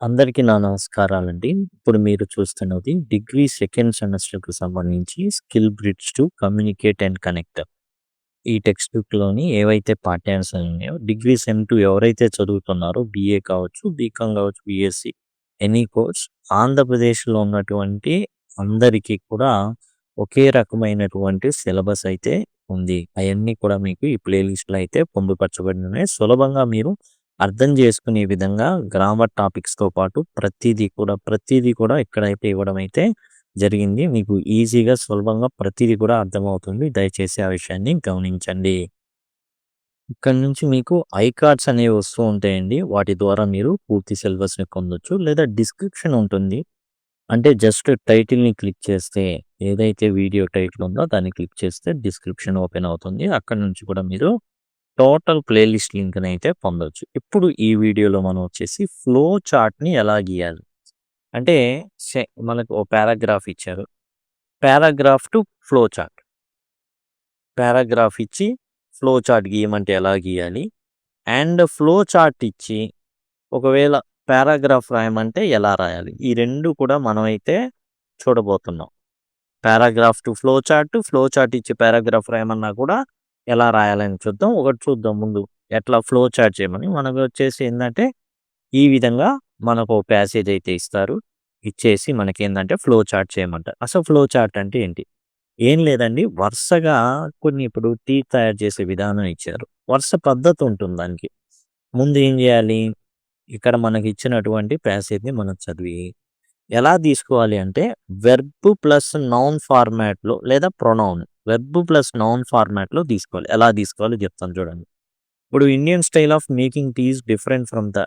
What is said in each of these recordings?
అందరికీ నా నమస్కారాలండి. ఇప్పుడు మీరు చూస్తున్నది డిగ్రీ సెకండ్ సెమిస్టర్‌కి సంబంధించి skill bridge to communicate and connect. ఈ టెక్స్ట్ బుక్‌లోని ఏవైతే పాఠ్యాంశాలు ఉన్నాయో డిగ్రీ సెమ్ 2 ఎవరైతే చదువుతున్నారో బీఏ కావచ్చు, బీకామ్ కావచ్చు, బీఎస్సీ ఎనీ కోర్స్ ఆంధ్రప్రదేశ్‌లో ఉన్నటువంటి అందరికీ కూడా ఒకే రకమైనటువంటి సిలబస్ అయితే ఉంది. అయన్నీ కూడా మీకు ఈ ప్లే లిస్ట్‌లో అయితే పొందుపరచబడినున్నాయి. సులభంగా మీరు అర్థం చేసుకునే విధంగా గ్రామర్ టాపిక్స్‌తో పాటు ప్రతీదీ కూడా ఇక్కడైతే ఇవ్వడం అయితే జరిగింది. మీకు ఈజీగా, సులభంగా ప్రతీదీ కూడా అర్థమవుతుంది. దయచేసి ఆ విషయాన్ని గమనించండి. ఇక్కడి నుంచి మీకు ఐకార్డ్స్ అనేవి వస్తూ ఉంటాయండి. వాటి ద్వారా మీరు పూర్తి సిలబస్‌ని పొందొచ్చు. లేదా డిస్క్రిప్షన్ ఉంటుంది. అంటే జస్ట్ టైటిల్‌ని క్లిక్ చేస్తే ఏదైతే వీడియో టైటిల్ ఉందో దాన్ని క్లిక్ చేస్తే డిస్క్రిప్షన్ ఓపెన్ అవుతుంది. అక్కడి నుంచి కూడా మీరు టోటల్ ప్లేలిస్ట్ లింక్‌ని అయితే పొందొచ్చు. ఇప్పుడు ఈ వీడియోలో మనం వచ్చేసి ఫ్లో చార్ట్‌ని ఎలా గీయాలి? అంటే మనకు ఓ పారాగ్రాఫ్ ఇచ్చారు. Paragraph to flow chart. Paragraph ఇచ్చి ఫ్లో చార్ట్ గీయమంటే ఎలా గీయాలి? అండ్ ఫ్లో చార్ట్ ఇచ్చి ఒకవేళ పారాగ్రాఫ్ రాయమంటే ఎలా రాయాలి? ఈ 2 కూడా మనమైతే చూడబోతున్నాం. పారాగ్రాఫ్ టు ఫ్లో చార్ట్ ఇచ్చి పారాగ్రాఫ్ రాయమన్నా కూడా ఎలా రాయాలని చూద్దాం. ఒకటి చూద్దాం ముందు. ఎట్లా ఫ్లో చార్ట్ చేయమని. మనకు వచ్చేసి ఏందంటే ఈ విధంగా మనకు ఓ ప్యాసేజ్ అయితే ఇస్తారు. ఇచ్చేసి మనకేందంటే ఫ్లో చార్ట్ చేయమంటారు. అసలు ఫ్లో చార్ట్ అంటే ఏంటి? ఏం లేదండి. వరుసగా కొన్ని ఇప్పుడు టీ తయారు చేసే విధానం ఇచ్చారు. వరుస పద్ధతి ఉంటుంది దానికి. ముందు ఏం చేయాలి? ఇక్కడ మనకిచ్చినటువంటి ప్యాసేజ్‌ని మనం చదివి ఎలా తీసుకోవాలి అంటే వెర్బ్ ప్లస్ నౌన్ ఫార్మాట్‌లో లేదా ప్రొనౌన్. వెర్బ్ ప్లస్ నౌన్ ఫార్మాట్‌లో తీసుకోవాలి. ఎలా తీసుకోవాలో చెప్తాను చూడండి. ఇప్పుడు Indian style of making tea is different from the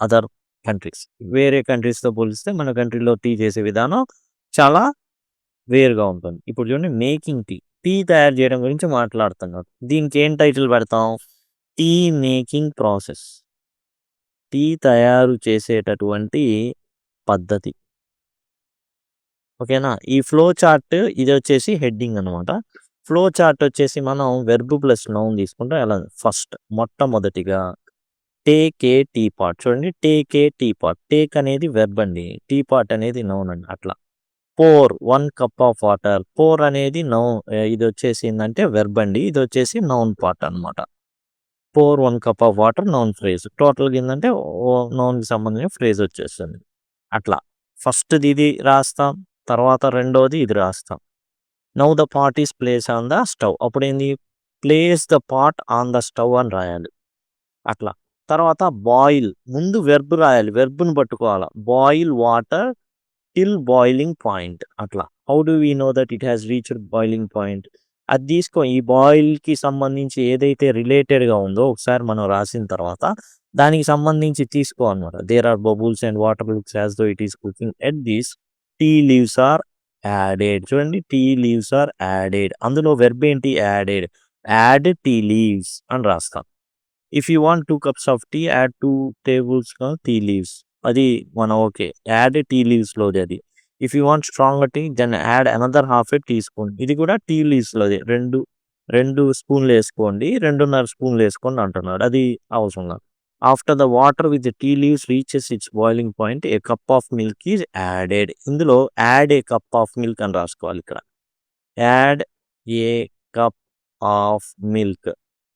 other countries. వేరే కంట్రీస్‌తో పోలిస్తే మన కంట్రీలో టీ చేసే విధానం చాలా వేరుగా ఉంటుంది. ఇప్పుడు చూడండి మేకింగ్ టీ. టీ తయారు చేయడం గురించి మాట్లాడుతున్నాం. దీనికి ఏం టైటిల్ పెడతాం? Tea making process. టీ తయారు చేసేటటువంటి పద్ధతి. ఓకేనా? ఈ ఫ్లో చార్ట్ ఇదొచ్చేసి హెడ్డింగ్ అనమాట. ఫ్లో చార్ట్ వచ్చేసి మనం వెర్బ్ ప్లస్ నౌన్ తీసుకుంటాం. ఎలా మొట్టమొదటిగా టేక్ ఏ టీ పాట్. చూడండి take a tea pot. Take అనేది వెర్బ్ అండి. టీ పాట్ అనేది నౌన్ అండి. అట్లా. Pour 1 cup of water. Pour అనేది ఇదొచ్చేసి ఏందంటే వెర్బ్ అండి. ఇదొచ్చేసి నౌన్ పార్ట్ అనమాట. Pour 1 cup of water noun phrase. టోటల్‌గా ఏందంటే నౌన్‌కి సంబంధించిన ఫ్రేజ్ వచ్చేస్తుంది. అట్లా. ఫస్ట్‌ది ఇది రాస్తాం. తర్వాత రెండోది ఇది రాస్తాం. Now the pot is place on the stove. అప్పుడేంది? Place the pot on the stove అని రాయాలి. అట్లా. తర్వాత బాయిల్. ముందు వెర్బ్ రాయాలి. వెర్బ్‌ని పట్టుకోవాల. Boil water till boiling point అట్లా. How do we know that it has reached boiling point? అది తీసుకో. ఈ బాయిల్‌కి సంబంధించి ఏదైతే రిలేటెడ్‌గా ఉందో ఒకసారి మనం రాసిన తర్వాత దానికి సంబంధించి తీసుకో అన్నమాట. There are bubbles and water looks as though it is cooking at this tea leaves are added. చూడండి టీ లీవ్స్ ఆర్ యాడెడ్. అందులో వెర్బ్ ఏంటి? యాడెడ్. యాడ్ టీ లీవ్స్ అని రాస్తాం. If you want 2 cups of tea add 2 tables tea leaves. అది మన okay. Add tea లీవ్స్‌లోది అది. If you want stronger tea then add another half a tea spoon. ఇది కూడా టీ లీవ్స్‌లోదే. 2 స్పూన్‌లేసుకోండి. 2.5 స్పూన్‌లేసుకోండి అంటున్నాడు. అది అవసరం లేదు. After the water with tea leaves reaches its boiling point a cup of milk is added. ఇందులో add a cup of milk అని రాసుకోవాలి ఇక్కడ. Add a cup of milk.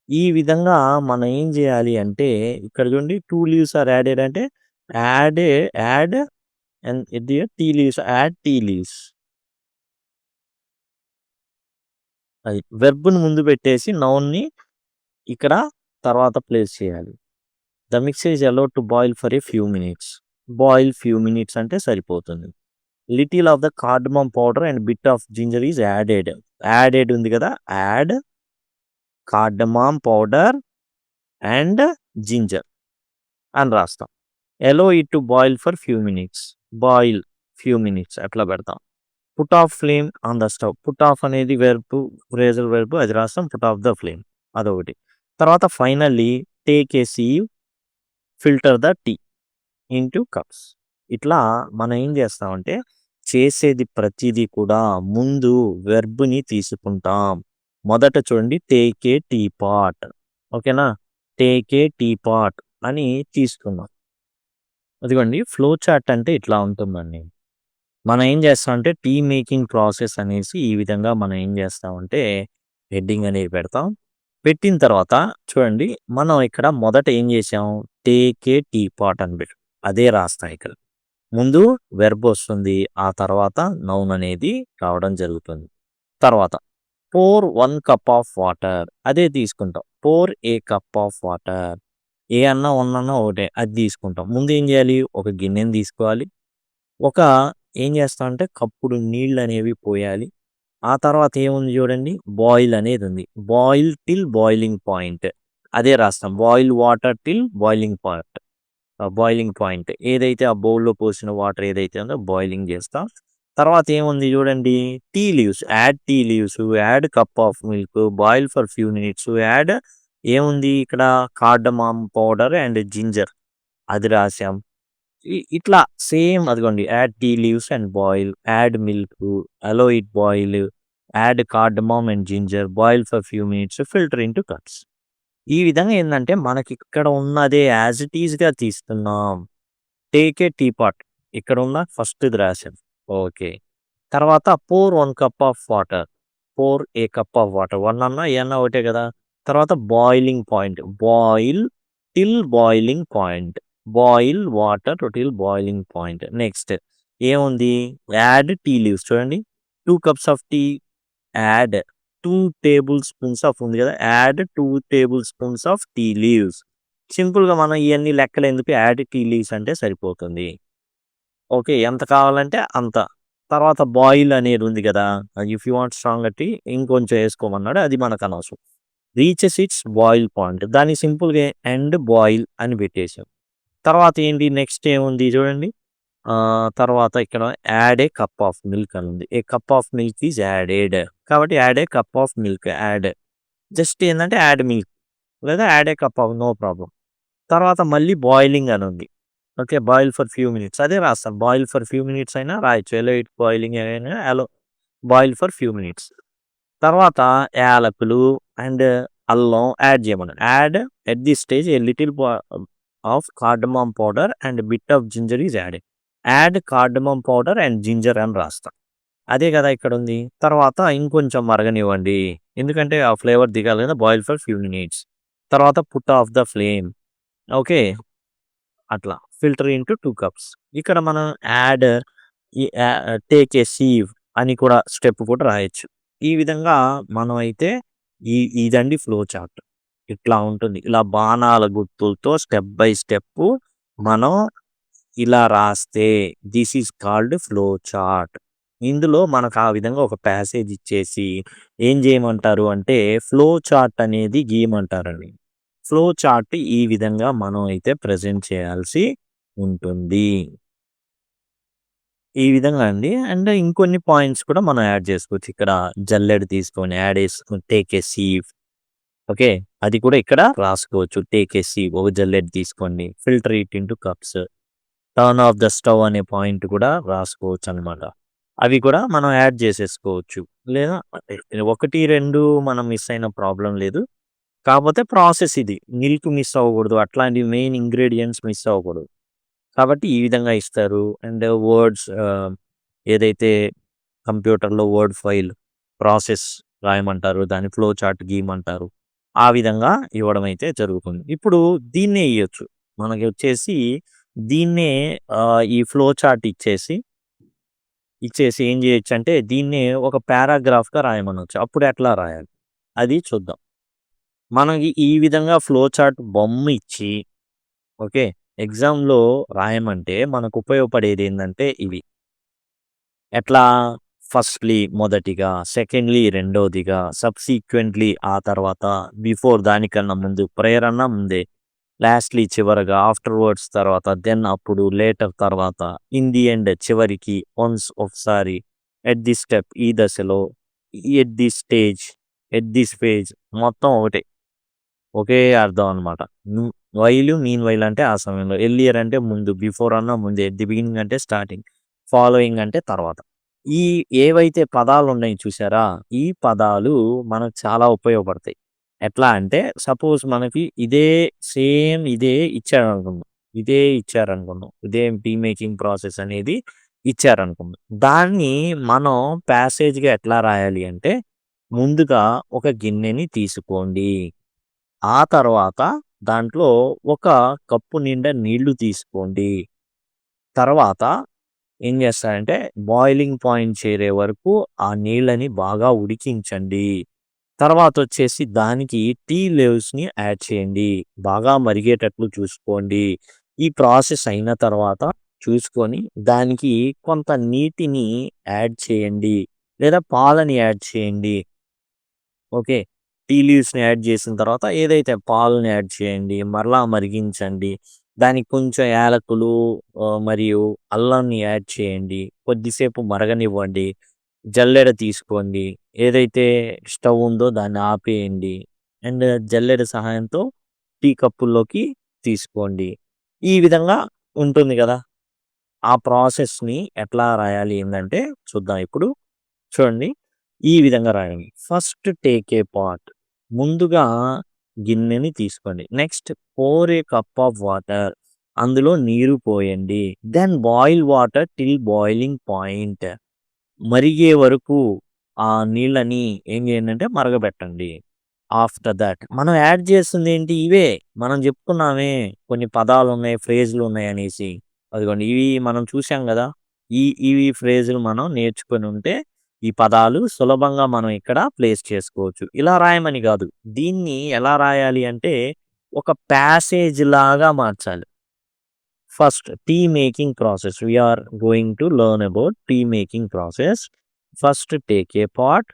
ఈ విధంగా మనం ఏం చేయాలి అంటే ఇక్కడ చూడండి 2 లీవ్స్ ఆర్ యాడెడ్ అంటే యాడ్ యాడ్ అండ్ ఇది tea leaves add tea leaves. అది వెర్బ్‌ని ముందు పెట్టేసి నౌన్‌ని ఇక్కడ తర్వాత ప్లేస్ చేయాలి. The mixture is allowed to boil for a few minutes. Boil few minutes అంటే సరిపోతుంది. Little of the cardamom powder and bit of ginger is added. Added ఉంది కదా! Add cardamom powder and ginger అని రాస్తాం. Allow it to boil for few minutes. Boil few minutes అట్లా పెడతాం. Put off flame on the stove. Put off అనేది verb, phrasal verb అది రాస్తాం. Put off the flame అదొకటి. తర్వాత finally take a sieve, filter the tea into cups. ఇట్లా మనం ఏం చేస్తామంటే చేసేది ప్రతిదీ కూడా ముందు వెర్బ్‌ని తీసుకుంటాం. మొదట చూడండి టేక్ ఏ టీ పాట్. ఓకేనా? టేక్ ఏ టీ పాట్ అని తీసుకున్నాం. అదిగోండి ఫ్లో చార్ట్ అంటే ఇట్లా ఉంటుందండి. మనం ఏం చేస్తామంటే టీ మేకింగ్ ప్రాసెస్ అనేసి ఈ విధంగా మనం ఏం చేస్తామంటే హెడ్డింగ్ అనేది పెడతాం. పెట్టిన తర్వాత చూడండి మనం ఇక్కడ మొదట ఏం చేసాం టేక్ ఏ టీ పాట్ అని అదే రాస్తాం ఇక్కడ. ముందు వెర్బ్ వస్తుంది. ఆ తర్వాత నౌన్ అనేది రావడం జరుగుతుంది. తర్వాత పోర్ 1 కప్ ఆఫ్ వాటర్ అదే తీసుకుంటాం. Pour a cup of water. A అన్నా, 1 అన్నా ఒకటే. అది తీసుకుంటాం. ముందు ఏం చేయాలి? ఒక గిన్నెని తీసుకోవాలి. ఒక ఏం చేస్తామంటే కప్పుడు నీళ్ళనేవి పోయాలి. ఆ తర్వాత ఏముంది చూడండి బాయిల్ అనేది ఉంది. బాయిల్ టిల్ బాయిలింగ్ పాయింట్ అదే రాస్తాం. Boil water till boiling point ఏదైతే ఆ బౌల్‌లో పోసిన వాటర్ ఏదైతే ఉందో బాయిలింగ్ చేస్తాం. తర్వాత ఏముంది చూడండి tea leaves, add cup of milk, boil for few minutes, add ఏముంది ఇక్కడ కార్డమమ్ పౌడర్ అండ్ జింజర్ అది రాసాం. ఇట్లా సేమ్ అదిగోండి add tea leaves and boil, add milk, allow it boil, add cardamom and ginger, boil for few minutes, filter into cups. ఈ విధంగా ఏందంటే మనకిక్కడ ఉన్నదే యాజ్ ఇట్ ఈస్‌గా తీస్తున్నాం. టేక్ ఏ టీ పాట్ ఇక్కడ ఉన్న ఫస్ట్‌ది రాసాం. ఓకే. తర్వాత pour 1 cup of water. Pour a cup of water. 1 అన్నా, ఏ అన్నా ఒకటే కదా! తర్వాత boiling point. Boil till boiling point. Boil water till boiling point. Next ఏముంది? యాడ్ టీ లీవ్స్ చూడండి. 2 cups of tea add 2 tablespoons of ఉంది కదా! Add 2 tablespoons of tea leaves. సింపుల్‌గా మనం ఇయన్నీ లెక్కలెందుకు యాడ్ టీ లీవ్స్ అంటే సరిపోతుంది. Okay. ఎంత కావాలంటే అంత. తర్వాత బాయిల్ అనేది ఉంది గదా! If you want stronger tea ఇంకొంచెం ఏసుకోమన్నాడు. అది మనకనవసరం. Reaches its boil point. దాన్ని సింపుల్‌గా ఎండ్ బాయిల్ అని పెట్టేసాం. తర్వాత ఏంటి నెక్స్ట్ ఏముంది చూడండి. తర్వాత ఇక్కడ add a cup of milk అని ఉంది. A cup of milk is added. కాబట్టి add a cup of milk add. Just ఏందంటే యాడ్ మిల్క్ లేదా add a cup of no problem. తర్వాత మళ్ళీ బాయిలింగ్ అని ఉంది. Okay. Boil for few minutes అదే రాస్తాం. బాయిల్ ఫర్ ఫ్యూ మినిట్స్ అయినా రాయొచ్చు. ఎలో ఇట్ బాయిలింగ్ అయినా బాయిల్ ఫర్ ఫ్యూ మినిట్స్. తర్వాత యాలకులు అండ్ అల్లం యాడ్ చేయమన్నాడు. Add at this stage a little of cardamom powder and bit of ginger is added. Add cardamom powder and ginger అని రాస్తాం. అదే కదా ఇక్కడ ఉంది. తర్వాత ఇంకొంచెం మరగనివ్వండి. ఎందుకంటే ఆ ఫ్లేవర్ దిగాలి కదా! Boil for few minutes. తర్వాత put off the flame. Okay. అట్లా. Filter into 2 cups. ఇక్కడ మనం యాడ్ ఈ టేక్ ఏ సీవ్ అని కూడా స్టెప్ కూడా రాయొచ్చు. ఈ విధంగా మనం అయితే ఇదండి ఫ్లో చార్ట్. ఇట్లా ఉంటుంది. ఇలా బాణాల గుర్తులతో స్టెప్ బై స్టెప్ మనం ఇలా రాస్తే this is called flow chart. ఇందులో మనకు ఆ విధంగా ఒక ప్యాసేజ్ ఇచ్చేసి ఏం చేయమంటారు అంటే ఫ్లో చార్ట్ అనేది గీయమంటారండి. ఫ్లో చార్ట్ ఈ విధంగా మనం అయితే ప్రెజెంట్ చేయాల్సి ఉంటుంది. ఈ విధంగా అండి. అండ్ ఇంకొన్ని పాయింట్స్ కూడా మనం యాడ్ చేసుకోవచ్చు. ఇక్కడ జల్లెడ తీసుకొని యాడ్ చేసుకొని టేక్ ఏ సీవ్. ఓకే. అది కూడా ఇక్కడ రాసుకోవచ్చు. టేక్ ఏ సీవ్ ఒక జల్లెడ తీసుకోండి. Filter it into cups. Turn off the stove అనే పాయింట్ కూడా రాసుకోవచ్చనమాట. అవి కూడా మనం యాడ్ చేసేసుకోవచ్చు. లేదా 1, 2 మనం మిస్ అయిన ప్రాబ్లమ్ లేదు. కాపోతే ప్రాసెస్ ఇది. మిల్క్ మిస్ అవ్వకూడదు. అట్లాంటివి మెయిన్ ఇంగ్రీడియెంట్స్ మిస్ అవ్వకూడదు. కాబట్టి ఈ విధంగా ఇస్తారు. అండ్ వర్డ్స్ ఏదైతే కంప్యూటర్‌లో వర్డ్ ఫైల్ ప్రాసెస్ రాయమంటారు. దాన్ని ఫ్లో చార్ట్ గీయమంటారు. ఆ విధంగా ఇవ్వడం అయితే జరుగుతుంది. ఇప్పుడు దీన్నే ఇయ్యొచ్చు. మనకి వచ్చేసి దీన్నే ఈ ఫ్లో చార్ట్ ఇచ్చేసి ఏం చేయొచ్చంటే దీన్నే ఒక పారాగ్రాఫ్‌గా రాయమనొచ్చు. అప్పుడు ఎట్లా రాయాలి? అది చూద్దాం. మనకి ఈ విధంగా ఫ్లో చార్ట్ బొమ్మ ఇచ్చి ఓకే. ఎగ్జామ్‌లో రాయమంటే మనకు ఉపయోగపడేదేందంటే ఇవి. ఎట్లా? ఫస్ట్‌లీ మొదటిగా, సెకండ్‌లీ రెండోదిగా, సబ్‌సీక్వెంట్‌లీ ఆ తర్వాత, బిఫోర్ దానికన్నా ముందు, ప్రేయర్ అన్నా ముందే, లాస్ట్‌లీ చివరగా, ఆఫ్టర్‌వర్డ్స్ తర్వాత, దెన్ అప్పుడు, లేటర్ తర్వాత, ఇన్ ది ఎండ్ చివరికి, వన్స్ ఒకసారి, ఎట్ ది స్టెప్ ఈ దశలో, at the stage, at this phase మొత్తం ఒకటే. ఒకే అర్థం అనమాట. మీన్ వైల్ అంటే ఆ సమయంలో, ఎర్లియర్ అంటే ముందు, బిఫోర్ అన్నా ముందే, ఎట్ ది బిగినింగ్ అంటే స్టార్టింగ్, ఫాలోయింగ్ అంటే తర్వాత. ఈ ఏవైతే పదాలున్నాయి చూసారా? ఈ పదాలు మనకు చాలా ఉపయోగపడతాయి. ఎట్లా అంటే సపోజ్ మనకి ఇదే సేమ్ ఇదే ఇచ్చాడనుకుందాం. ఇదే ఇచ్చారనుకుందాం. ఇదే టీ మేకింగ్ ప్రాసెస్ అనేది ఇచ్చారనుకుందాం. దాన్ని మనం ప్యాసేజ్‌గా ఎట్లా రాయాలి అంటే, ముందుగా ఒక గిన్నెని తీసుకోండి. ఆ తర్వాత దాంట్లో ఒక కప్పు నిండా నీళ్లు తీసుకోండి. తర్వాత ఏం చేస్తారంటే బాయిలింగ్ పాయింట్ చేరే వరకు ఆ నీళ్ళని బాగా ఉడికించండి. తర్వాతొచ్చేసి దానికి టీ లీవ్స్‌ని యాడ్ చేయండి. బాగా మరిగేటట్లు చూసుకోండి. ఈ ప్రాసెస్ అయిన తర్వాత చూసుకొని దానికి కొంత నీటిని యాడ్ చేయండి. లేదా పాలని యాడ్ చేయండి. ఓకే. టీ లీవ్స్‌ని యాడ్ చేసిన తర్వాత ఏదైతే పాలని యాడ్ చేయండి. మరలా మరిగించండి. దానికి కొంచెం యాలకులు మరియు అల్లంని యాడ్ చేయండి. కొద్దిసేపు మరగనివ్వండి. జల్లెడ తీసుకోండి. ఏదైతే స్టవ్ ఉందో దాన్ని ఆపేయండి. అండ్ జల్లెడ సహాయంతో టీ కప్పుల్లోకి తీసుకోండి. ఈ విధంగా ఉంటుంది గదా! ఆ ప్రాసెస్‌ని ఎట్లా రాయాలి ఏందంటే చూద్దాం ఇప్పుడు. చూడండి. ఈ విధంగా రాయండి. First take a pot. ముందుగా గిన్నెని తీసుకోండి. Next pour a cup of water. అందులో నీరు పోయండి. Then boil water till boiling point. మరిగే వరకు ఆ నీళ్ళని ఏం చేయండంటే మరగబెట్టండి. ఆఫ్టర్ థట్ మనం యాడ్ చేస్తుందేంటి ఇవే. మనం చెప్పుకున్నామే కొన్ని పదాలున్నాయి, ఫ్రేజులున్నాయనేసి. అదిగోండి ఇవి మనం చూసాం గదా! ఇవి ఫ్రేజులు మనం నేర్చుకొనుంటే ఈ పదాలు సులభంగా మనం ఇక్కడ ప్లేస్ చేసుకోవచ్చు. ఇలా రాయమని గాదు. దీన్ని ఎలా రాయాలి అంటే ఒక ప్యాసేజ్ లాగా మార్చాలి. First, tea making process. We are going to learn about tea making process. First, take a pot,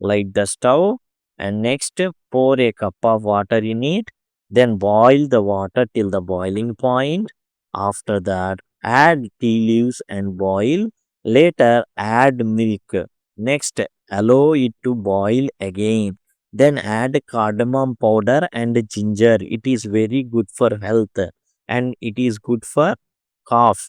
light the stove, and next pour a cup of water in it. Then boil the water till the boiling point. After that, add tea leaves and boil. Later, add milk. Next, allow it to boil again. Then add cardamom powder and ginger. It is very good for health and it is good for cough.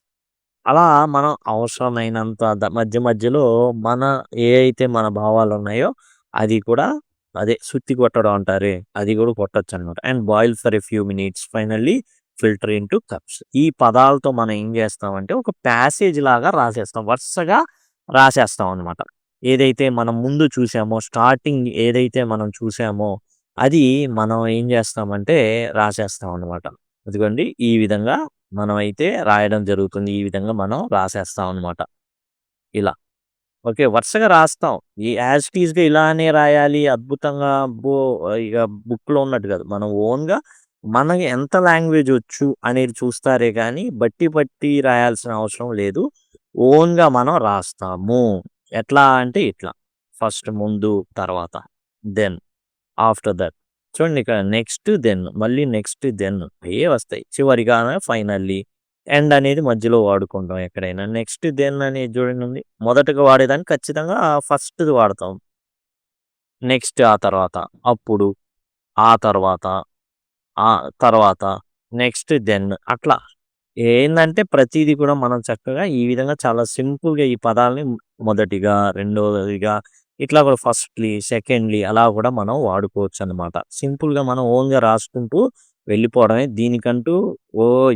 అలా మనం అవసరమైనంత మధ్య మధ్యలో మన ఏ అయితే మన భావాలున్నాయో అది కూడా అదే సుత్తి కొట్టడం అంటారే అది కూడా కొట్టొచ్చనమాట. And boil for a few minutes finally filter into cups. ఈ పదాలతో మనం ఏం చేస్తామంటే ఒక ప్యాసేజ్ లాగా రాసేస్తాం. వరుసగా రాసేస్తాం అనమాట. ఏదైతే మనం ముందు చూసామో స్టార్టింగ్ ఏదైతే మనం చూసామో అది మనం ఏం చేస్తామంటే రాసేస్తాం అనమాట. అదిగోండి ఈ విధంగా మనమైతే రాయడం జరుగుతుంది. ఈ విధంగా మనం రాసేస్తాం అనమాట. ఇలా. ఓకే. వరుసగా రాస్తాం. ఈ యాజ్ ఇట్ ఈస్‌గా ఇలానే రాయాలి అద్భుతంగా అబ్బో! ఇగ బుక్‌లో ఉన్నట్టు కాదు. మనం ఓన్‌గా మనకి ఎంత లాంగ్వేజ్ వచ్చు అనేది చూస్తారే గానీ బట్టి పట్టి రాయాల్సిన అవసరం లేదు. ఓన్‌గా మనం రాస్తాము. ఎట్లా అంటే ఇట్లా. ఫస్ట్ ముందు, తర్వాత దెన్, ఆఫ్టర్ దట్. చూడండి ఇక్కడ నెక్స్ట్, దెన్ మళ్ళీ నెక్స్ట్, దెన్ అయ్యే వస్తాయి. చివరిగా ఫైనల్లీ, ఎండ్ అనేది మధ్యలో వాడుకుంటాం ఎక్కడైనా. నెక్స్ట్, దెన్ అనేది చూడండి ఉంది. మొదటగా వాడేదానికి ఖచ్చితంగా ఫస్ట్‌ది వాడతాం. నెక్స్ట్ ఆ తర్వాత, అప్పుడు, ఆ తర్వాత, ఆ తర్వాత, నెక్స్ట్, దెన్ అట్లా. ఏందంటే ప్రతీది కూడా మనం చక్కగా ఈ విధంగా చాలా సింపుల్‌గా ఈ పదాల్ని మొదటిగా, రెండోదిగా ఇట్లా కూడా ఫస్ట్‌లీ, సెకండ్‌లీ అలా కూడా మనం వాడుకోవచ్చనమాట. సింపుల్‌గా మనం ఓన్‌గా రాసుకుంటూ వెళ్ళిపోవడమే. దీనికంటూ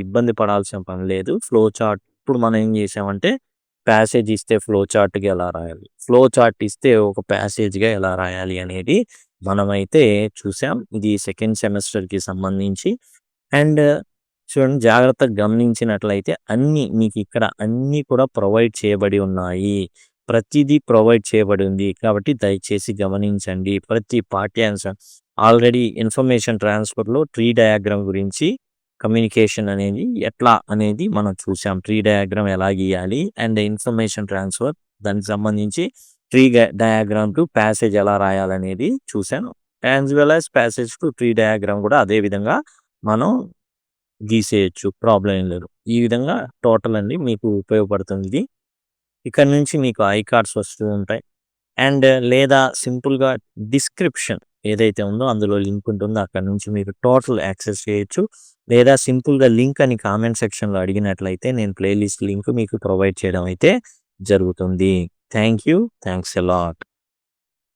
ఇబ్బంది పడాల్సిన పని లేదు. ఫ్లో చార్ట్ ఇప్పుడు మనం ఏం చేసామంటే ప్యాసేజ్ ఇస్తే ఫ్లో చార్ట్‌గా ఎలా రాయాలి? ఫ్లో చార్ట్ ఇస్తే ఒక ప్యాసేజ్‌గా ఎలా రాయాలి అనేది మనమైతే చూసాం. ఇది సెకండ్ సెమిస్టర్‌కి సంబంధించి. అండ్ చూడండి జాగ్రత్తగా గమనించినట్లయితే మీకిక్కడ అన్నీ కూడా ప్రొవైడ్ చేయబడి ఉన్నాయి. ప్రతిదీ ప్రొవైడ్ చేయబడి ఉంది. కాబట్టి దయచేసి గమనించండి. ప్రతి పాఠ్యాంశం ఆల్రెడీ ఇన్ఫర్మేషన్ ట్రాన్స్‌ఫర్‌లో ట్రీ డయాగ్రామ్ గురించి కమ్యూనికేషన్ అనేది ఎట్లా అనేది మనం చూసాం. ట్రీ డయాగ్రామ్ ఎలా గీయాలి అండ్ ఇన్ఫర్మేషన్ ట్రాన్స్‌ఫర్ దానికి సంబంధించి డయాగ్రామ్ టు ప్యాసేజ్ ఎలా రాయాలనేది చూసాను. As well as passage to tree diagram కూడా అదే విధంగా మనం గీసేయొచ్చు. ప్రాబ్లమ్ ఏం లేదు. ఈ విధంగా టోటల్ అండి మీకు ఉపయోగపడుతుంది ఇది. ఇక్కడ నుంచి మీకు ఐ కార్డ్స్ వస్తూ ఉంటాయి. అండ్ లేదా సింపుల్‌గా డిస్క్రిప్షన్ ఏదైతే ఉందో అందులో లింక్ ఉంటుందో అక్కడి నుంచి మీరు టోటల్ యాక్సెస్ చేయొచ్చు. లేదా సింపుల్‌గా లింక్ అని కామెంట్ సెక్షన్‌లో అడిగినట్లయితే నేను ప్లేలిస్ట్ లింక్ మీకు ప్రొవైడ్ చేయడం అయితే జరుగుతుంది. Thank you. Thanks a lot.